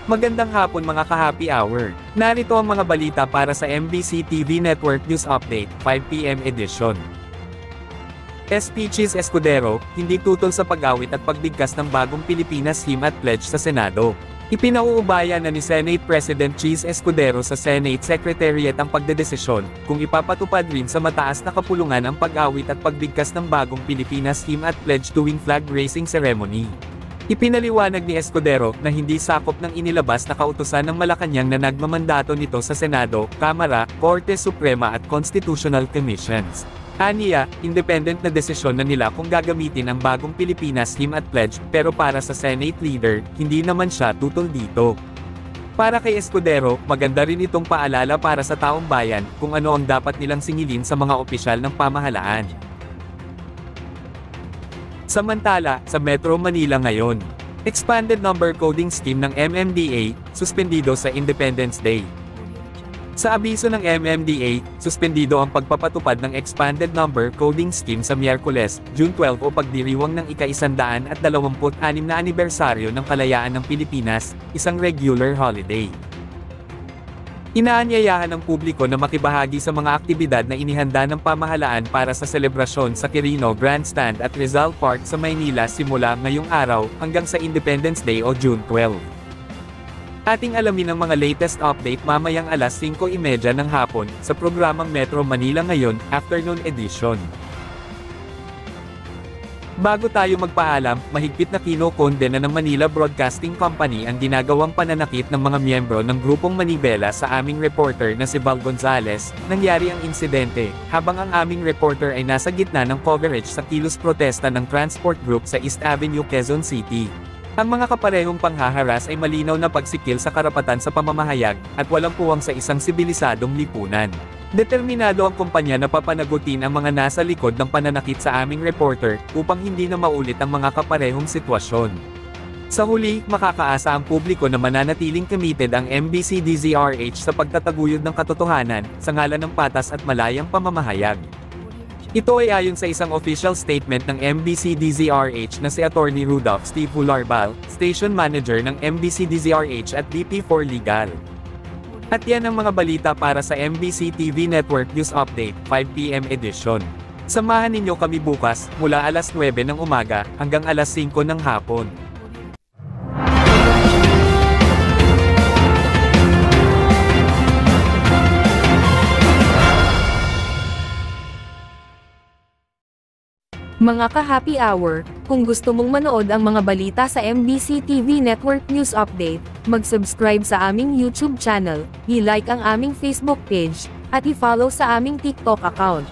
Magandang hapon mga ka-happy hour. Narito ang mga balita para sa MBC TV Network News Update, 5 PM edition. SP Cheese Escudero, hindi tutol sa pag-awit at pagbigkas ng bagong Pilipinas Hymn at Pledge sa Senado. Ipinauubaya na ni Senate President Cheese Escudero sa Senate Secretariat ang pagdedesisyon kung ipapatupad rin sa mataas na kapulungan ang pag-awit at pagbigkas ng bagong Pilipinas Hymn at Pledge tuwing flag raising ceremony. Ipinaliwanag ni Escudero na hindi sakop ng inilabas na kautusan ng Malacanang na nagmamandato nito sa Senado, Kamara, Korte Suprema at Constitutional Commissions. Aniya, independent na desisyon na nila kung gagamitin ang bagong Pilipinas Hymn at Pledge, pero para sa Senate leader, hindi naman siya tutol dito. Para kay Escudero, maganda rin itong paalala para sa taong bayan kung ano ang dapat nilang singilin sa mga opisyal ng pamahalaan. Samantala, sa Metro Manila ngayon, Expanded Number Coding Scheme ng MMDA, suspendido sa Independence Day. Sa abiso ng MMDA, suspendido ang pagpapatupad ng Expanded Number Coding Scheme sa Miyerkules, June 12 o pagdiriwang ng ika-126 na anibersaryo ng kalayaan ng Pilipinas, isang regular holiday. Inaanyayahan ng publiko na makibahagi sa mga aktibidad na inihanda ng pamahalaan para sa selebrasyon sa Quirino Grandstand at Rizal Park sa Maynila simula ngayong araw hanggang sa Independence Day o June 12. Ating alamin ang mga latest update mamayang alas 5:30 ng hapon sa programang Metro Manila Ngayon, Afternoon Edition. Bago tayo magpaalam, mahigpit na kinokondena ng Manila Broadcasting Company ang ginagawang pananakit ng mga miyembro ng grupong Manibela sa aming reporter na si Val Gonzales. Nangyari ang insidente, habang ang aming reporter ay nasa gitna ng coverage sa kilos protesta ng transport group sa East Avenue, Quezon City. Ang mga kaparehong panghaharas ay malinaw na pagsikil sa karapatan sa pamamahayag, at walang puwang sa isang sibilisadong lipunan. Determinado ang kumpanya na papanagutin ang mga nasa likod ng pananakit sa aming reporter, upang hindi na maulit ang mga kaparehong sitwasyon. Sa huli, makakaasa ang publiko na mananatiling committed ang MBC DZRH sa pagtataguyod ng katotohanan, sa ngalan ng patas at malayang pamamahayag. Ito ay ayon sa isang official statement ng MBC DZRH na si Attorney Rudolph Steve Hularbal, Station Manager ng MBC DZRH at DP4 Legal. At yan ang mga balita para sa MBC TV Network News Update, 5 PM edition. Samahan ninyo kami bukas, mula alas 9 ng umaga, hanggang alas 5 ng hapon. Mga ka-happy hour, kung gusto mong manood ang mga balita sa MBC TV Network News Update, mag-subscribe sa aming YouTube channel, i-like ang aming Facebook page, at i-follow sa aming TikTok account.